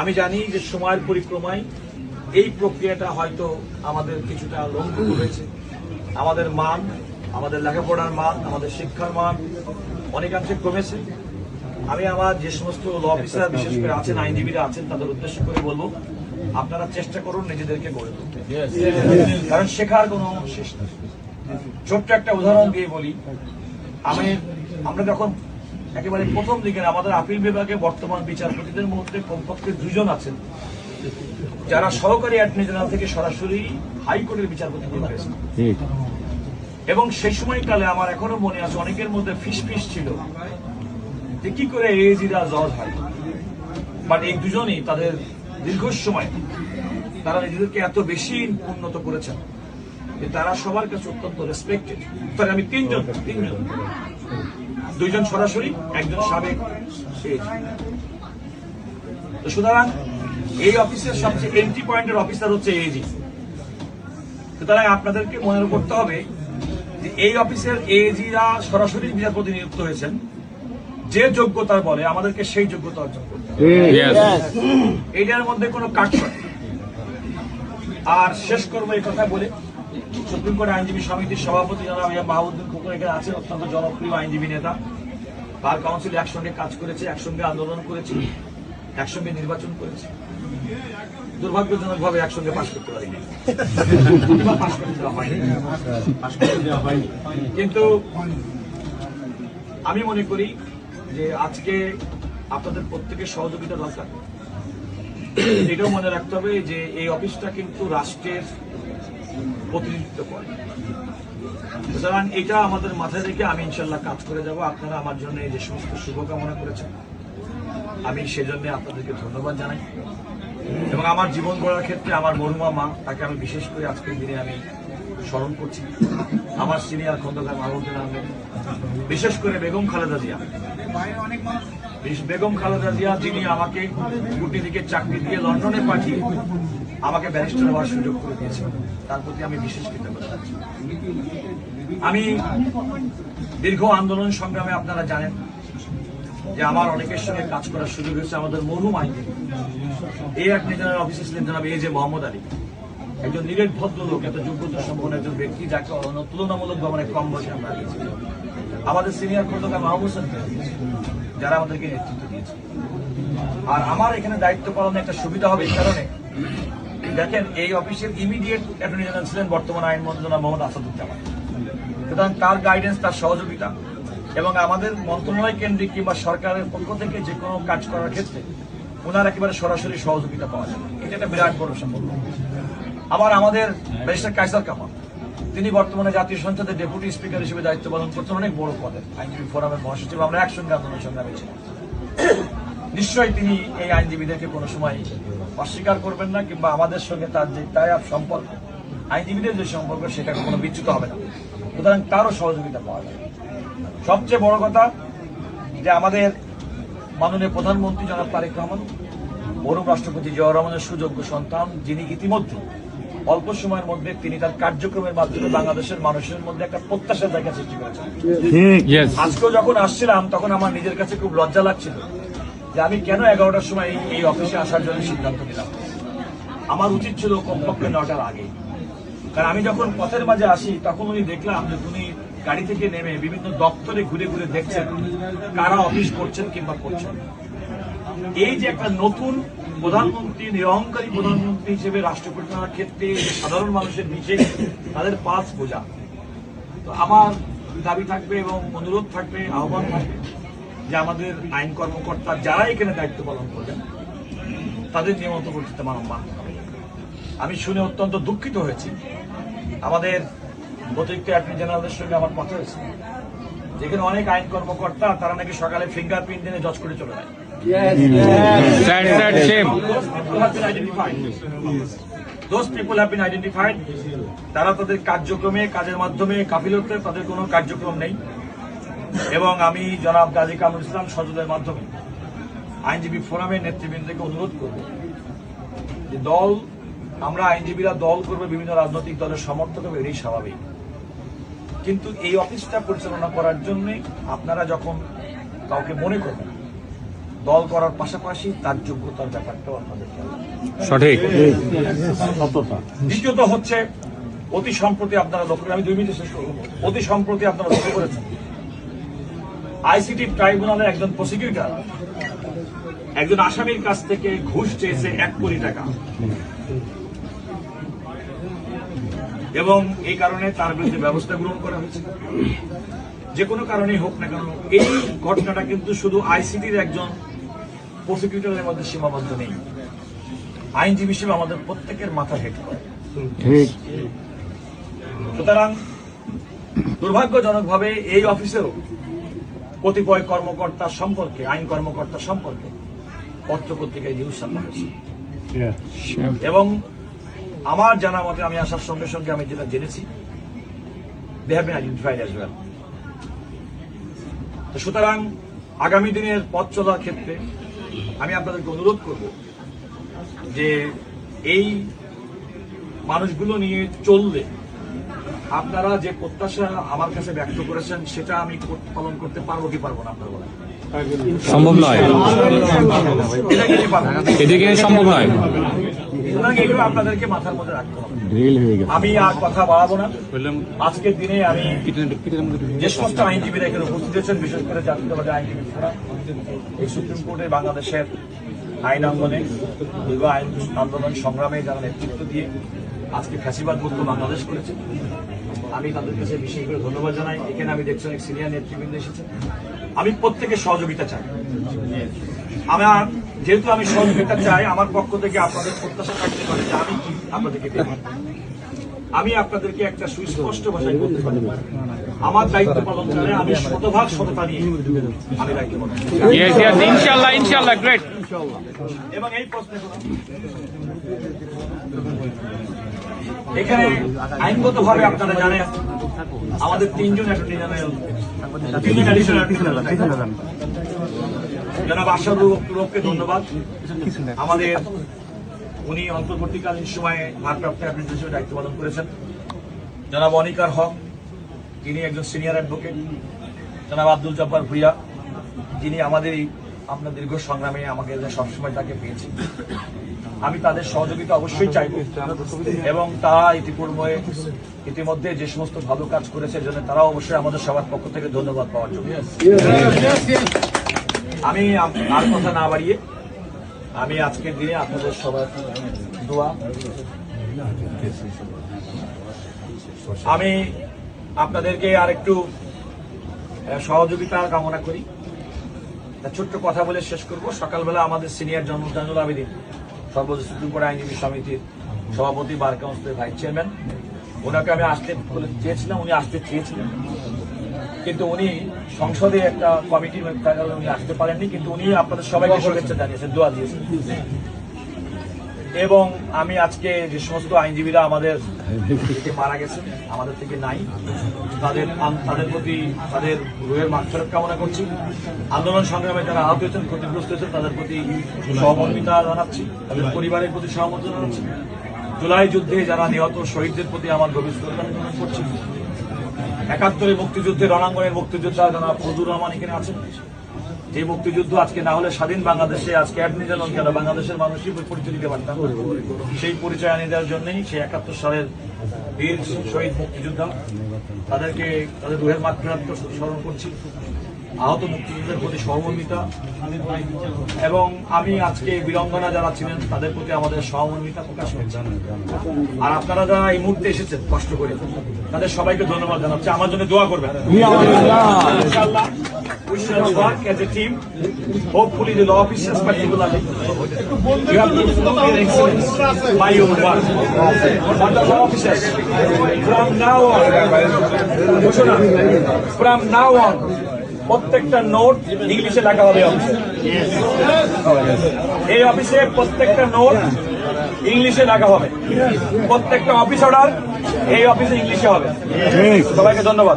আমি জানি যে সময়ের পরিক্রমায় এই প্রক্রিয়াটা হয়তো আমাদের কিছুটা লঙ্ঘন হয়েছে। আমাদের মান, আমাদের লেখাপড়ার মান, আমাদের শিক্ষার মান অনেকাংশে কমেছে। আমি আমার যে সমস্ত ল অফিসার বিশেষ করে আছেন, আইনজীবীরা আছেন, তাদের উদ্দেশ্য করে বলবো, আপনারা চেষ্টা করুন নিজেদেরকে গড়ে তুলতে, কারণ শেখার কোনো শেষ নেই। ছোট্ট একটা উদাহরণ দিয়ে বলি, আমরা যখন একেবারে প্রথম দিকে আমাদের আপিল বিভাগে বর্তমান বিচারপতিদের মধ্যে কমপক্ষে 2 জন আছেন যারা সহকারী অ্যাটর্নি জেনারেল থেকে সরাসরি হাইকোর্টের বিচারপতি হয়েছেন। এবং সেই সময়কালে আমার এখনো মনে আছে অনেকের মধ্যে ফিসফিস ছিল যে কি করে এজিরা জজ হয়, বাট এই দুজনই তাদের দীর্ঘ সময় তারা নিজেদেরকে এত বেশি উন্নত করেছেন যে তারা সবার কাছে অত্যন্ত রেসপেক্টেড। তাহলে আমি তিনজন 2 জন সরাসরি, একজন সাবেক। তো সুতরাং এই অফিসের সবচেয়ে এন্ট্রি পয়েন্টের অফিসার হচ্ছে এজি। সুতরাং আপনাদেরকে মনে করতে হবে যে এই অফিসের এজিরা সরাসরি বিচারপতি নিযুক্ত হয়েছেন, যে যোগ্যতার বলে আমাদেরকে সেই যোগ্যতা অর্জন করতে হবে। এইটার মধ্যে কোনো কাটছাট। আর শেষ করবো এই কথা বলে, সুপ্রিম কোর্ট আইনজীবী সমিতির সভাপতি জনাব মাহবুবুদ্দিন খোকন এখানে আছেন, অত্যন্ত জনপ্রিয় আইনজীবী নেতা। বার কাউন্সিল একসঙ্গে কাজ করেছে, একসঙ্গে আন্দোলন করেছি, একসঙ্গে নির্বাচন করেছি। দুর্ভাগ্যজনকভাবে একসঙ্গে পাশ করতে পারিনি, কিন্তু আমি মনে করি যে আজকে আপনাদের প্রত্যেকের সহযোগিতা দরকার। এটাও মনে রাখতে হবে যে এই অফিসটা কিন্তু রাষ্ট্রের প্রতিনিধিত্ব করে। সুতরাং এটা আমাদের মাথায় রেখে আমি ইনশাল্লাহ কাজ করে যাব। আপনারা আমার জন্য এই যে সমস্ত শুভকামনা করেছেন, আমি সেজন্য আপনাদেরকে ধন্যবাদ জানাই। এবং আমার জীবন গড়ার ক্ষেত্রে আমার মরহুমা মা, তাকে আমি বিশেষ করে আজকের দিনে আমি স্মরণ করছি। আমার সিনিয়র খন্দকার মাহবুবুদ্দিন আহমেদ, বিশেষ করে বেগম খালেদা জিয়া, যিনি আমাকে কূটনীতিকে চাকরি দিয়ে লন্ডনে পাঠিয়ে আমাকে ব্যারিস্টার হওয়ার সুযোগ করে দিয়েছেন, তার প্রতি আমি বিশেষ কৃতজ্ঞতা। আমি দীর্ঘ আন্দোলন সংগ্রামে আপনারা জানেন যে আমার অনেকের সঙ্গে কাজ করার সুযোগ হয়েছে। আমাদের মরহুম আইনজীবী এই অ্যাটর্নি জেনারেল অফিসে ছিলেন জনাব এজে মোহাম্মদ আলী, একজন নিরেট ভদ্রলোক, এত যোগ্যতা সম্পন্ন একজন ব্যক্তি যাকে তুলনামূলকভাবে অনেক কম বয়সে আমরা দিয়েছি। আমাদের সিনিয়র খন্দকার মাহবুব হোসেন, যারা আমাদেরকে নেতৃত্ব দিয়েছে। আর আমার এখানে দায়িত্ব পালনে একটা সুবিধা হবে এই কারণে, দেখেন এই অফিসের ইমিডিয়েট অ্যাটর্নি জেনারেল ছিলেন বর্তমান আইনমন্ত্রী জনাব মোহাম্মদ আসাদুজ্জামান। সুতরাং তার গাইডেন্স, তার সহযোগিতা এবং আমাদের মন্ত্রণালয় কেন্দ্রিক কিংবা সরকারের পক্ষ থেকে যে কোনো কাজ করার ক্ষেত্রে ওনার একেবারে সরাসরি সহযোগিতা পাওয়া যাবে, এটা একটা বিরাট বড় সাফল্য। আবার আমাদের ব্যারিস্টার কায়সার কামাল, তিনি বর্তমানে জাতীয় সংসদের ডেপুটি স্পিকার হিসেবে দায়িত্ব পালন করছেন, অনেক বড় পদে, আইনজীবী ফোরামের মহাসচিব। আমরা একসঙ্গে আন্দোলন সংগ্রামে ছিলাম। নিশ্চয়ই তিনি এই আইনজীবীদেরকে কোনো সময় অস্বীকার করবেন না, কিংবা আমাদের সঙ্গে তার যে টাই-আপ সম্পর্ক, আইনজীবীদের যে সম্পর্ক, সেটা কোনো বিচ্যুত হবে না। সুতরাং তারও সহযোগিতা পাওয়া যাবে। সবচেয়ে বড় কথা যে আমাদের মাননীয় প্রধানমন্ত্রী জনাব তারেক রহমান, মরহুম রাষ্ট্রপতি জিয়াউর রহমানের সুযোগ্য সন্তান, যিনি ইতিমধ্যে অল্প সময়ের মধ্যে তিনি তার কার্যক্রমের মাধ্যমে বাংলাদেশের মানুষের মধ্যে একটা প্রত্যাশার জায়গা সৃষ্টি করেছেন। আজকেও যখন আসছিলাম তখন আমার নিজের কাছে খুব লজ্জা লাগছিল যে আমি কেন 11টার সময় এই অফিসে আসার জন্য সিদ্ধান্ত নিলাম। আমার উচিত ছিল কমপক্ষে 9টার আগে, কারণ আমি যখন পথের মাঝে আসি তখন উনি দেখলাম যে উনি গাড়ি থেকে নেমে বিভিন্ন দপ্তরে ঘুরে ঘুরে দেখছেন কারা অফিস করছেন কিংবা করছেন। এই যে একটা নতুন প্রধানমন্ত্রী, নিরহংকারী প্রধানমন্ত্রী হিসেবে রাষ্ট্র পরিচালনার ক্ষেত্রে সাধারণ মানুষের নিচে তাদের পাস বোঝা, তো আমার দাবি থাকবে এবং অনুরোধ থাকবে, আহ্বান থাকবে যে আমাদের আইন কর্মকর্তা যারা এখানে দায়িত্ব পালন করবেন তাদের নিয়মিত কর্তৃত্ব মানব মানতে হবে। আমি শুনে অত্যন্ত দুঃখিত হয়েছি, আমাদের অতিরিক্ত অ্যাটর্নি জেনারেলের সঙ্গে আমার কথা হয়েছে, যেখানে অনেক আইন কর্মকর্তা তারা নাকি সকালে ফিঙ্গারপ্রিন্ট দিনে জজ করে চলে যায়। Those people have been identified. তারা তাদের কার্যক্রমে, কাজের মাধ্যমে, কাফিলতে তাদের কোনো কার্যক্রম নেই। এবং আমি জনাব গাজী কামরুল ইসলাম সজলের মাধ্যমে আইনজীবী ফোরামের নেতৃবৃন্দকে অনুরোধ করব যে আমরা আইনজীবীরা দল করবে, বিভিন্ন রাজনৈতিক দলের সমর্থক হবে, এটাই স্বাভাবিক। কিন্তু এই অফিসটা পরিচালনা করার জন্য আপনারা যখন কাউকে মনে করবেন দল করার পাশাপাশি তার যোগ্যতার ব্যাপারটাও আপনাদের খেয়াল রাখতে হবে। সঠিক। দ্বিতীয়ত হচ্ছে অতি সম্প্রতি আপনারা লক্ষ্য করে, আমি 2 মিনিটে শেষ করবো। অতি সম্প্রতি আপনারা লক্ষ্য করেছেন আইসিটি ট্রাইব্যুনালের একজন প্রসিকিউটর একজন আসামির কাছ থেকে ঘুষ চেয়েছে 1 কোটি টাকা, এবং এই কারণে তার বিরুদ্ধে ব্যবস্থা গ্রহণ করা হয়েছে। যে কোনো কারণেই হোক না কেন, এই ঘটনাটা কিন্তু শুধু আইসিটির একজন প্রসিকিউটরের মধ্যে সীমাবদ্ধ নেই, আইনজীবী হিসেবে আমাদের প্রত্যেকের মাথা হেট করে। সুতরাং দুর্ভাগ্যজনকভাবে এই অফিসেও কতিপয় কর্মকর্তা সম্পর্কে, আইন কর্মকর্তা সম্পর্কে পত্রপত্রিকায় নিউজ ছাপা হয়েছে, এবং আমার জানা মতে আমি আসার সঙ্গে সঙ্গে আমি যেটা জেনেছি, they have been identified as well. তো সুতরাং আগামী দিনের পথ চলার ক্ষেত্রে আমি আপনাদেরকে অনুরোধ করব যে এই মানুষগুলো নিয়ে চললে আপনারা যে প্রত্যাশা আমার কাছে ব্যক্ত করেছেন সেটা আমি পালন করতে পারবো কি পারবো না, আপনারা বলেন। সম্ভব নয়, এটা কি পারবো? এদিকে সম্ভব নয়। সুতরাং এগুলো আপনাদেরকে মাথার মধ্যে রাখতে হবে। আমি আর কথা বাড়াবো না। আজকের দিনে আমি যে সমস্ত আইনজীবীরা এখানে উপস্থিত হয়েছেন, বিশেষ করে জাতীয়তাবাদী আইনজীবী ফোরাম, এই সুপ্রিম কোর্টে বাংলাদেশের আইন অঙ্গনে দীর্ঘ আইন আন্দোলন সংগ্রামে যারা নেতৃত্ব দিয়ে আজকে ফ্যাসিবাদ মুক্ত বাংলাদেশ করেছে, আমি তাদের কাছে বিশেষ করে ধন্যবাদ জানাই। এখানে আমি দেখছি অনেক সিনিয়র নেতৃবৃন্দ এসেছে। আমি প্রত্যেকের সহযোগিতা চাই। আমার যেহেতু আমি সহযোগিতা চাই, আমার পক্ষ থেকে আপনাদের প্রত্যাশা থাকতে পারে যে আমি কি আপনাদেরকে দেব। আমি আপনাদেরকে একটা সুস্পষ্ট ভাষায় বলতে পারি, আমার দায়িত্ব পালন করে আমি শতভাগ সততা নিয়ে আমি দায়িত্ব পালন করি। ইনশাআল্লাহ, ইনশাআল্লাহ, গ্রেট। এবং এই প্রশ্নে এখানে আইনগতভাবে আপনারা জানেন আমাদের 3 জন অ্যাটর্নি জেনারেল, 3 জন অ্যাডিশনাল অ্যাটর্নি জেনারেল। জনাব আশরাফুলকে ধন্যবাদ। আমাদের উনি অন্তর্বর্তীকালীন সময়ে ভারপ্রাপ্ত অ্যাডমিনিস্ট্রেটর হিসেবে দায়িত্ব পালন করেছেন। জনাব অনিকার হক, তিনি একজন সিনিয়র অ্যাডভোকেট। জনাব আব্দুল জব্বার ভুইয়া, যিনি আমাদের আপনার দীর্ঘ সংগ্রামে আমাকে সবসময় তাকে পেয়েছি। আমি তাদের সহযোগিতা অবশ্যই চাইব, এবং তারা ইতিমধ্যে যে সমস্ত ভালো কাজ করেছে জন্য তারাও অবশ্যই আমাদের সবার পক্ষ থেকে ধন্যবাদ পাওয়ার জন্য। আমি আর কথা না বাড়িয়ে আমি আজকের দিনে আপনাদের সবার দোয়া, আমি আপনাদেরকে আর একটু সহযোগিতা কামনা করি। ছোট্ট কথা বলে শেষ করব। সকালবেলা আমাদের সিনিয়র জনরুল আবেদীন, সর্বোচ্চ সুপ্রিম কোর্ট আইনজীবী সমিতির সভাপতি, বার কাউন্সিলের ভাইস চেয়ারম্যান, ওনাকে আমি আসতে চেয়েছিলাম, উনি আসতে চেয়েছিলেন, কিন্তু উনি সংসদে একটা কমিটি উনি আসতে পারেননি, কিন্তু উনি আপনাদের সবাইকে শুভেচ্ছা জানিয়েছেন, দোয়া দিয়েছেন। এবং আমি আজকে যে সমস্ত আইনজীবীরা আমাদের থেকে মারা গেছেন, আমাদের থেকে নাই, তাদের প্রতি তাদের রুহের মাগফিরাত কামনা করছি। আন্দোলন সংগ্রামে যারা আহত হয়েছেন, ক্ষতিগ্রস্ত হয়েছেন, তাদের প্রতি সহমর্মিতা জানাচ্ছি, তাদের পরিবারের প্রতি সহমর্মিতা জানাচ্ছি। জুলাই যুদ্ধে যারা নিহত শহীদদের প্রতি আমার গভীর শ্রদ্ধা নিবেদন করছি। ৭১ মুক্তিযুদ্ধের রণাঙ্গনের মুক্তিযোদ্ধা জনাব ফজলুর রহমান এখানে আছেন। যে মুক্তিযুদ্ধ আজকে না হলে স্বাধীন বাংলাদেশে আজকে অ্যাটর্নি জেনারেল কেন বাংলাদেশের মানুষই পরিচয় দিতে পারতাম, সেই পরিচয় আনিয়ে দেওয়ার জন্যই সেই ৭১ সালের বীর শহীদ মুক্তিযোদ্ধা, তাদেরকে তাদের রুহের মাগফিরাত স্মরণ করছি। আহত মুক্তিযুদ্ধের প্রতি সহমর্মিতা, এবং আমি আজকে বীরাঙ্গনা যারা ছিলেন তাদের প্রতি আমাদের সহমর্মিতা প্রকাশ করছি। আর আপনারা যারা এই মুহূর্তে এসেছেন কষ্ট করে, তাদের সবাইকে ধন্যবাদ জানাচ্ছি। আমার জন্য দোয়া করবেন ইনশাআল্লাহ। We shall work as a team. Hopefully the law officers particularly, you have to prove your excellence by your work. But the law officers, from now on, প্রত্যেকটা নোট ইংলিশে লেখা হবে অফিসে। এই অফিসে প্রত্যেকটা নোট ইংলিশে লেখা হবে, প্রত্যেকটা অফিস অর্ডার এই অফিসে ইংলিশে হবে। সবাইকে ধন্যবাদ।